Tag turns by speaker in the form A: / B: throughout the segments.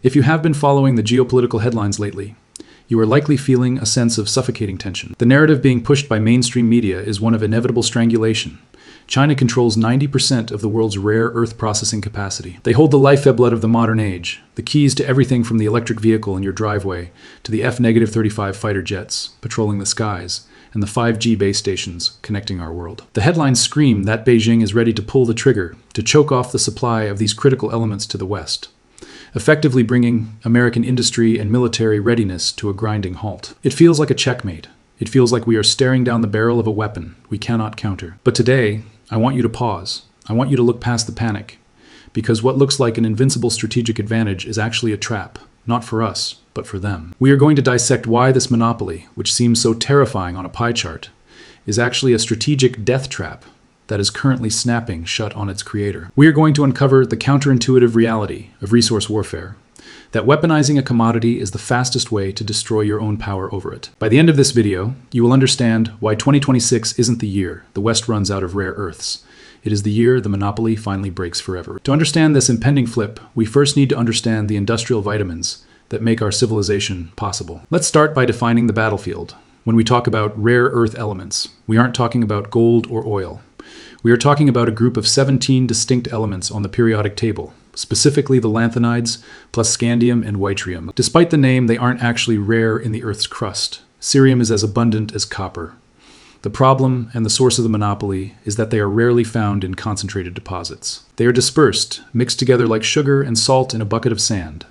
A: If you have been following the geopolitical headlines lately, you are likely feeling a sense of suffocating tension. The narrative being pushed by mainstream media is one of inevitable strangulation. China controls 90% of the world's rare earth processing capacity. They hold the lifeblood of the modern age, the keys to everything from the electric vehicle in your driveway to the F-35 fighter jets patrolling the skies and the 5G base stations connecting our world. The headlines scream that Beijing is ready to pull the trigger to choke off the supply of these critical elements to the West, effectively bringing American industry and military readiness to a grinding halt. It feels like a checkmate. It feels like we are staring down the barrel of a weapon we cannot counter. But today, I want you to pause. I want you to look past the panic, because what looks like an invincible strategic advantage is actually a trap, not for us, but for them. We are going to dissect why this monopoly, which seems so terrifying on a pie chart, is actually a strategic death trap that is currently snapping shut on its creator. We are going to uncover the counterintuitive reality of resource warfare, that weaponizing a commodity is the fastest way to destroy your own power over it. By the end of this video, you will understand why 2026 isn't the year the West runs out of rare earths. It is the year the monopoly finally breaks forever. To understand this impending flip, we first need to understand the industrial vitamins that make our civilization possible. Let's start by defining the battlefield. When we talk about rare earth elements, we aren't talking about gold or oil. We are talking about a group of 17 distinct elements on the periodic table, specifically the lanthanides, plus scandium and yttrium. Despite the name, they aren't actually rare in the Earth's crust. Cerium is as abundant as copper. The problem and the source of the monopoly is that they are rarely found in concentrated deposits. They are dispersed, mixed together like sugar and salt in a bucket of sand.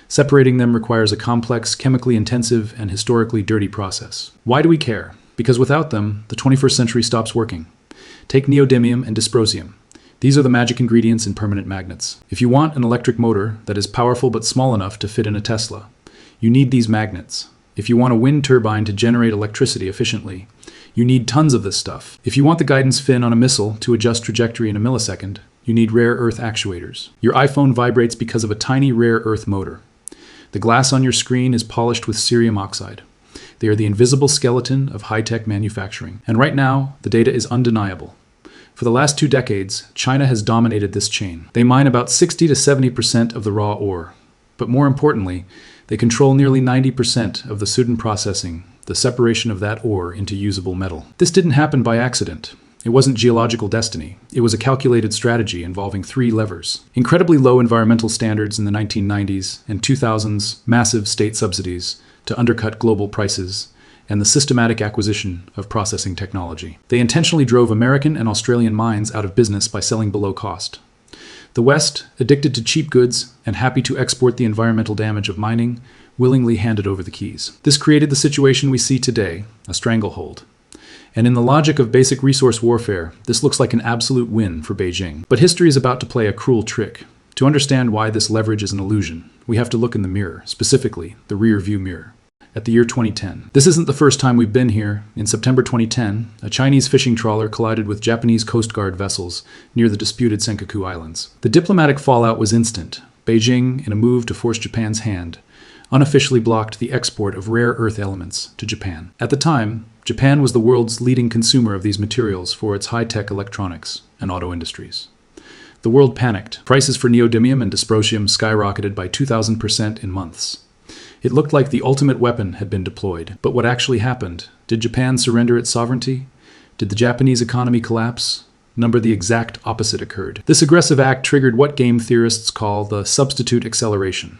A: Separating them requires a complex, chemically intensive, and historically dirty process. Why do we care? Because without them, the 21st century stops working. Take neodymium and dysprosium. These are the magic ingredients in permanent magnets. If you want an electric motor that is powerful but small enough to fit in a Tesla, you need these magnets. If you want a wind turbine to generate electricity efficiently, you need tons of this stuff. If you want the guidance fin on a missile to adjust trajectory in a millisecond, you need rare earth actuators. Your iPhone vibrates because of a tiny rare earth motor. The glass on your screen is polished with cerium oxide. They are the invisible skeleton of high-tech manufacturing. And right now, the data is undeniable. For the last 2 decades, China has dominated this chain. They mine about 60 to 70% of the raw ore. But more importantly, they control nearly 90% of the Sudan processing, the separation of that ore into usable metal. This didn't happen by accident. It wasn't geological destiny. It was a calculated strategy involving 3 levers: incredibly low environmental standards in the 1990s and 2000s, massive state subsidies to undercut global prices, and the systematic acquisition of processing technology. They intentionally drove American and Australian mines out of business by selling below cost. The West, addicted to cheap goods and happy to export the environmental damage of mining, willingly handed over the keys. This created the situation we see today, a stranglehold. And in the logic of basic resource warfare, this looks like an absolute win for Beijing. But history is about to play a cruel trick. To understand why this leverage is an illusion, we have to look in the mirror, specifically the rear view mirror, at the year 2010. This isn't the first time we've been here. In September 2010, a Chinese fishing trawler collided with Japanese Coast Guard vessels near the disputed Senkaku Islands. The diplomatic fallout was instant. Beijing, in a move to force Japan's hand, unofficially blocked the export of rare earth elements to Japan. At the time, Japan was the world's leading consumer of these materials for its high-tech electronics and auto industries. The world panicked. Prices for neodymium and dysprosium skyrocketed by 2,000% in months. It looked like the ultimate weapon had been deployed. But what actually happened? Did Japan surrender its sovereignty? Did the Japanese economy collapse? The exact opposite occurred. This aggressive act triggered what game theorists call the substitute acceleration.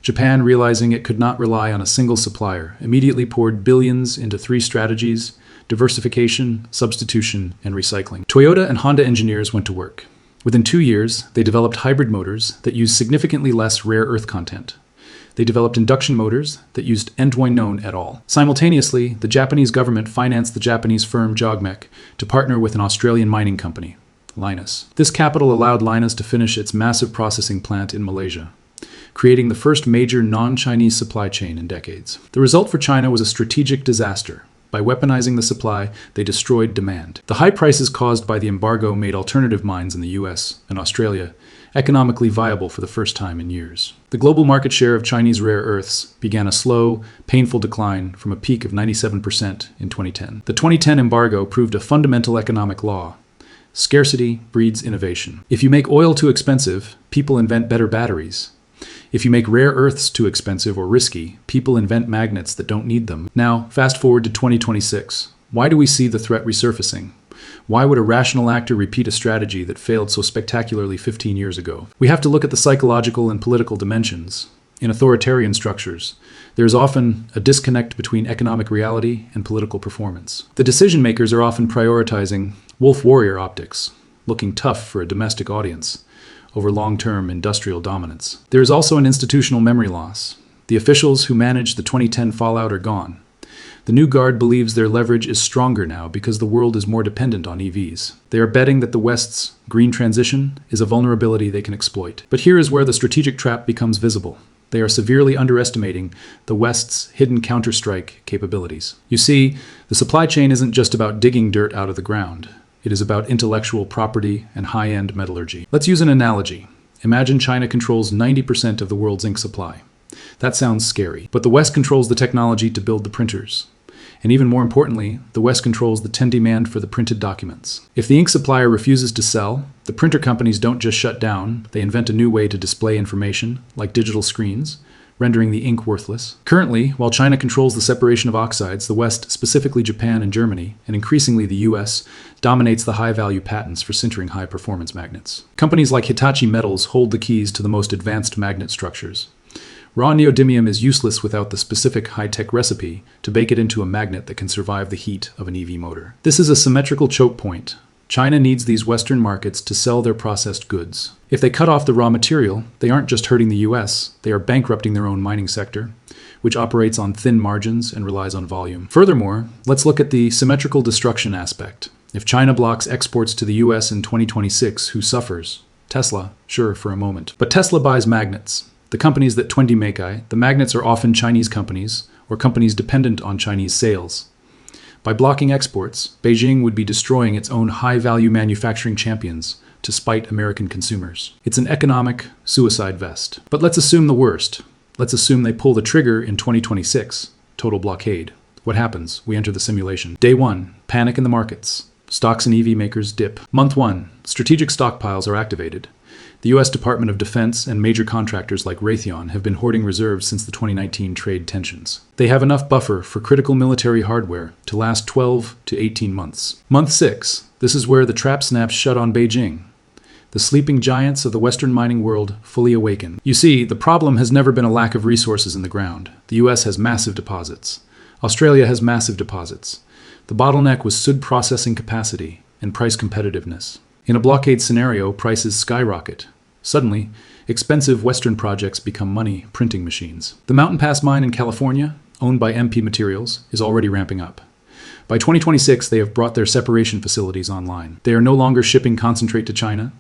A: Japan, realizing it could not rely on a single supplier, immediately poured billions into 3 strategies: diversification, substitution, and recycling. Toyota and Honda engineers went to work. Within 2 years, they developed hybrid motors that used significantly less rare earth content. They developed induction motors that used none at all. Simultaneously, the Japanese government financed the Japanese firm Jogmec to partner with an Australian mining company, Lynas. This capital allowed Lynas to finish its massive processing plant in Malaysia, creating the first major non-Chinese supply chain in decades. The result for China was a strategic disaster. By weaponizing the supply, they destroyed demand. The high prices caused by the embargo made alternative mines in the US and Australia economically viable for the first time in years. The global market share of Chinese rare earths began a slow, painful decline from a peak of 97% in 2010. The 2010 embargo proved a fundamental economic law: scarcity breeds innovation. If you make oil too expensive, people invent better batteries. If you make rare earths too expensive or risky, people invent magnets that don't need them. Now, fast forward to 2026. Why do we see the threat resurfacing? Why would a rational actor repeat a strategy that failed so spectacularly 15 years ago? We have to look at the psychological and political dimensions. In authoritarian structures, there is often a disconnect between economic reality and political performance. The decision makers are often prioritizing wolf warrior optics, looking tough for a domestic audience, over long-term industrial dominance. There is also an institutional memory loss. The officials who managed the 2010 fallout are gone. The new guard believes their leverage is stronger now because the world is more dependent on EVs. They are betting that the West's green transition is a vulnerability they can exploit. But here is where the strategic trap becomes visible. They are severely underestimating the West's hidden counter-strike capabilities. You see, the supply chain isn't just about digging dirt out of the ground. It is about intellectual property and high-end metallurgy. Let's use an analogy. Imagine China controls 90% of the world's ink supply. That sounds scary, but the West controls the technology to build the printers. And even more importantly, the West controls the 10 demand for the printed documents. If the ink supplier refuses to sell, the printer companies don't just shut down, they invent a new way to display information, like digital screens, rendering the ink worthless. Currently, while China controls the separation of oxides, the West, specifically Japan and Germany, and increasingly the US, dominates the high-value patents for sintering high-performance magnets. Companies like Hitachi Metals hold the keys to the most advanced magnet structures. Raw neodymium is useless without the specific high-tech recipe to bake it into a magnet that can survive the heat of an EV motor. This is a symmetrical choke point. China needs these Western markets to sell their processed goods. If they cut off the raw material, they aren't just hurting the US, they are bankrupting their own mining sector, which operates on thin margins and relies on volume. Furthermore, let's look at the symmetrical destruction aspect. If China blocks exports to the US in 2026, who suffers? Tesla, sure, for a moment. But Tesla buys magnets. The companies that the magnets are often Chinese companies or companies dependent on Chinese sales. By blocking exports, Beijing would be destroying its own high-value manufacturing champions to spite American consumers. It's an economic suicide vest. But let's assume the worst. Let's assume they pull the trigger in 2026. Total blockade. What happens? We enter the simulation. Day 1, panic in the markets. Stocks and EV makers dip. Month 1, strategic stockpiles are activated. The U.S. Department of Defense and major contractors like Raytheon have been hoarding reserves since the 2019 trade tensions. They have enough buffer for critical military hardware to last 12 to 18 months. Month 6, this is where the trap snaps shut on Beijing. The sleeping giants of the Western mining world fully awaken. You see, the problem has never been a lack of resources in the ground. The U.S. has massive deposits. Australia has massive deposits. The bottleneck was SUD processing capacity and price competitiveness. In a blockade scenario, prices skyrocket. Suddenly, expensive Western projects become money printing machines. The Mountain Pass mine in California, owned by MP Materials, is already ramping up. By 2026, they have brought their separation facilities online. They are no longer shipping concentrate to China.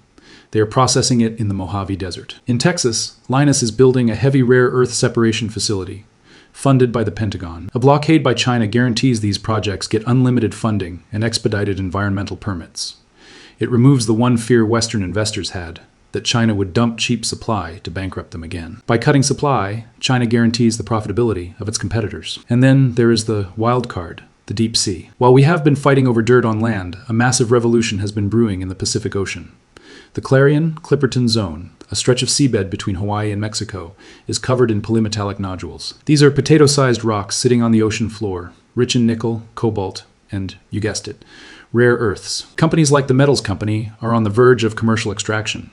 A: They are processing it in the Mojave Desert. In Texas, Lynas is building a heavy rare earth separation facility, funded by the Pentagon. A blockade by China guarantees these projects get unlimited funding and expedited environmental permits. It removes the one fear Western investors had, that China would dump cheap supply to bankrupt them again. By cutting supply, China guarantees the profitability of its competitors. And then there is the wild card, the deep sea. While we have been fighting over dirt on land, a massive revolution has been brewing in the Pacific Ocean. The Clarion-Clipperton Zone, a stretch of seabed between Hawaii and Mexico, is covered in polymetallic nodules. These are potato-sized rocks sitting on the ocean floor, rich in nickel, cobalt, and, you guessed it, rare earths. Companies like the Metals Company are on the verge of commercial extraction.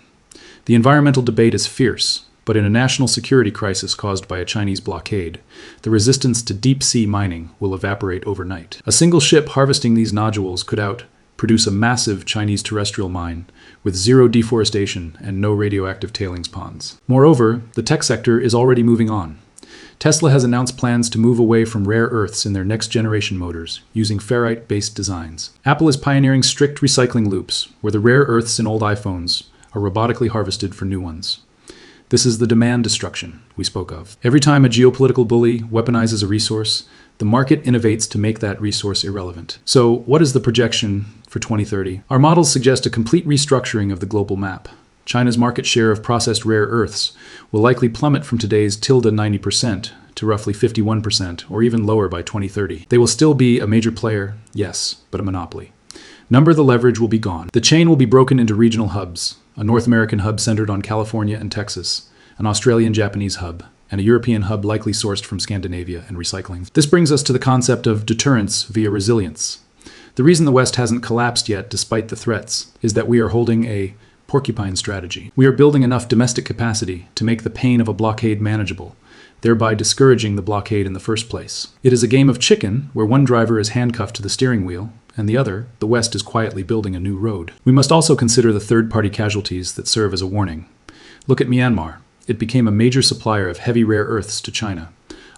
A: The environmental debate is fierce, but in a national security crisis caused by a Chinese blockade, the resistance to deep-sea mining will evaporate overnight. A single ship harvesting these nodules could produce a massive Chinese terrestrial mine with zero deforestation and no radioactive tailings ponds. Moreover, the tech sector is already moving on. Tesla has announced plans to move away from rare earths in their next-generation motors, using ferrite-based designs. Apple is pioneering strict recycling loops, where the rare earths in old iPhones are robotically harvested for new ones. This is the demand destruction we spoke of. Every time a geopolitical bully weaponizes a resource, the market innovates to make that resource irrelevant. So, what is the projection for 2030? Our models suggest a complete restructuring of the global map. China's market share of processed rare earths will likely plummet from today's tilde 90% to roughly 51% or even lower by 2030. They will still be a major player, yes, but a monopoly. Number the leverage will be gone. The chain will be broken into regional hubs, a North American hub centered on California and Texas, an Australian-Japanese hub, and a European hub likely sourced from Scandinavia and recycling. This brings us to the concept of deterrence via resilience. The reason the West hasn't collapsed yet, despite the threats, is that we are holding a porcupine strategy. We are building enough domestic capacity to make the pain of a blockade manageable, thereby discouraging the blockade in the first place. It is a game of chicken where one driver is handcuffed to the steering wheel, and the other, the West, is quietly building a new road. We must also consider the third-party casualties that serve as a warning. Look at Myanmar. It became a major supplier of heavy rare earths to China,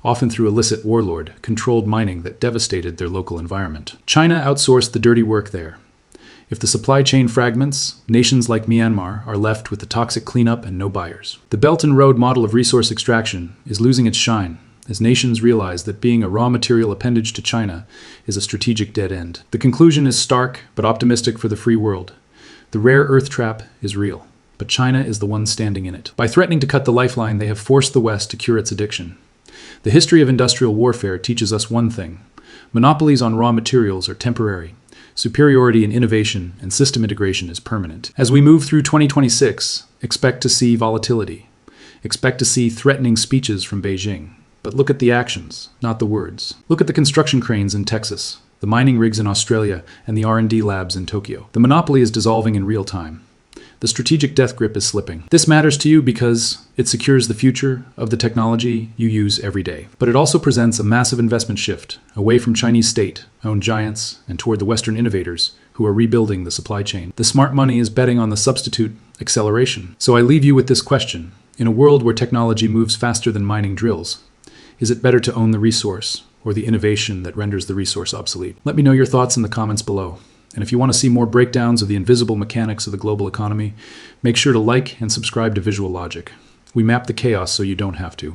A: often through illicit warlord-controlled mining that devastated their local environment. China outsourced the dirty work there. If the supply chain fragments, nations like Myanmar are left with the toxic cleanup and no buyers. The Belt and Road model of resource extraction is losing its shine as nations realize that being a raw material appendage to China is a strategic dead end. The conclusion is stark but optimistic for the free world. The rare earth trap is real, but China is the one standing in it. By threatening to cut the lifeline, they have forced the West to cure its addiction. The history of industrial warfare teaches us one thing: monopolies on raw materials are temporary. Superiority in innovation and system integration is permanent. As we move through 2026, expect to see volatility. Expect to see threatening speeches from Beijing. But look at the actions, not the words. Look at the construction cranes in Texas, the mining rigs in Australia, and the R&D labs in Tokyo. The monopoly is dissolving in real time. The strategic death grip is slipping. This matters to you because it secures the future of the technology you use every day. But it also presents a massive investment shift away from Chinese state-owned giants and toward the Western innovators who are rebuilding the supply chain. The smart money is betting on the substitute acceleration. So I leave you with this question. In a world where technology moves faster than mining drills, is it better to own the resource or the innovation that renders the resource obsolete? Let me know your thoughts in the comments below. And if you want to see more breakdowns of the invisible mechanics of the global economy, make sure to like and subscribe to Visual Logic. We map the chaos so you don't have to.